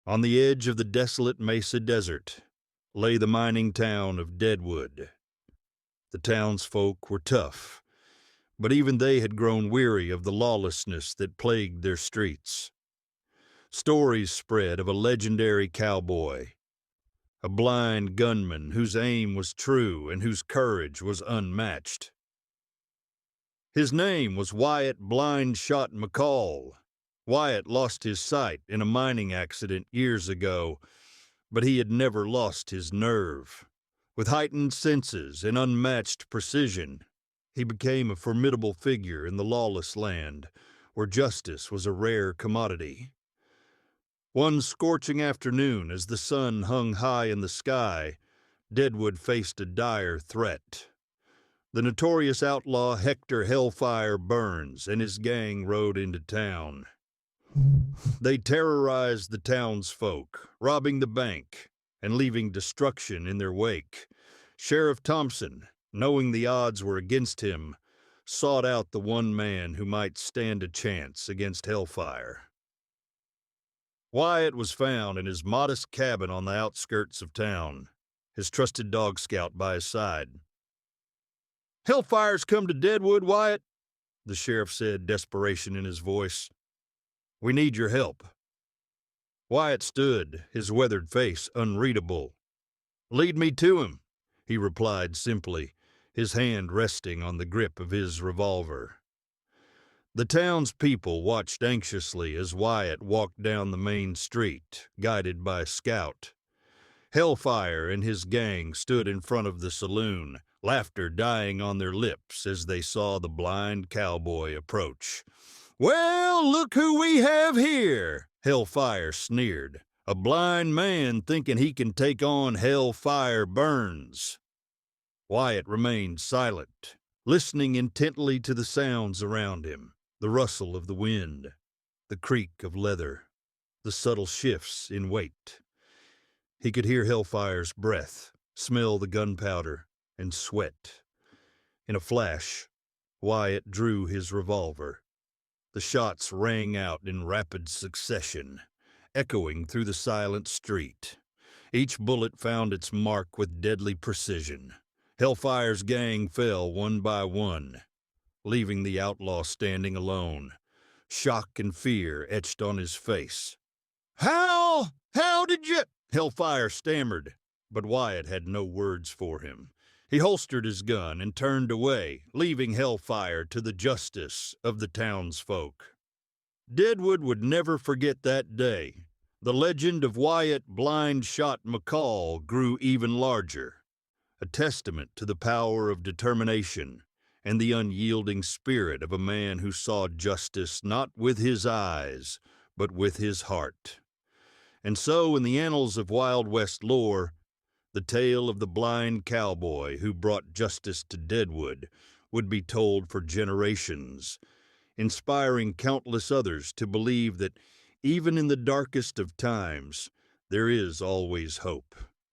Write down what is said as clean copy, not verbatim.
On the edge of the desolate Mesa Desert lay the mining town of Deadwood. The townsfolk were tough, but even they had grown weary of the lawlessness that plagued their streets. Stories spread of a legendary cowboy, a blind gunman whose aim was true and whose courage was unmatched. His name was Wyatt Blind Shot McCall. Wyatt lost his sight in a mining accident years ago, but he had never lost his nerve. With heightened senses and unmatched precision, he became a formidable figure in the lawless land, where justice was a rare commodity. One scorching afternoon, as the sun hung high in the sky, Deadwood faced a dire threat. The notorious outlaw Hector Hellfire Burns and his gang rode into town. They terrorized the townsfolk, robbing the bank and leaving destruction in their wake. Sheriff Thompson, knowing the odds were against him, sought out the one man who might stand a chance against Hellfire. Wyatt was found in his modest cabin on the outskirts of town, his trusted dog Scout by his side. "Hellfire's come to Deadwood, Wyatt," the sheriff said, desperation in his voice. "We need your help." Wyatt stood, his weathered face unreadable. "Lead me to him," he replied simply, his hand resting on the grip of his revolver. The townspeople watched anxiously as Wyatt walked down the main street, guided by Scout. Hellfire and his gang stood in front of the saloon, laughter dying on their lips as they saw the blind cowboy approach. "Well, look who we have here," Hellfire sneered. "A blind man thinking he can take on Hellfire Burns." Wyatt remained silent, listening intently to the sounds around him, the rustle of the wind, the creak of leather, the subtle shifts in weight. He could hear Hellfire's breath, smell the gunpowder, and sweat. In a flash, Wyatt drew his revolver. The shots rang out in rapid succession, echoing through the silent street. Each bullet found its mark with deadly precision. Hellfire's gang fell one by one, leaving the outlaw standing alone, shock and fear etched on his face. How did you—" Hellfire stammered, but Wyatt had no words for him. He holstered his gun and turned away, leaving Hellfire to the justice of the townsfolk. Deadwood would never forget that day. The legend of Wyatt Blind Shot McCall grew even larger, a testament to the power of determination and the unyielding spirit of a man who saw justice not with his eyes, but with his heart. And so, in the annals of Wild West lore, the tale of the blind cowboy who brought justice to Deadwood would be told for generations, inspiring countless others to believe that even in the darkest of times, there is always hope.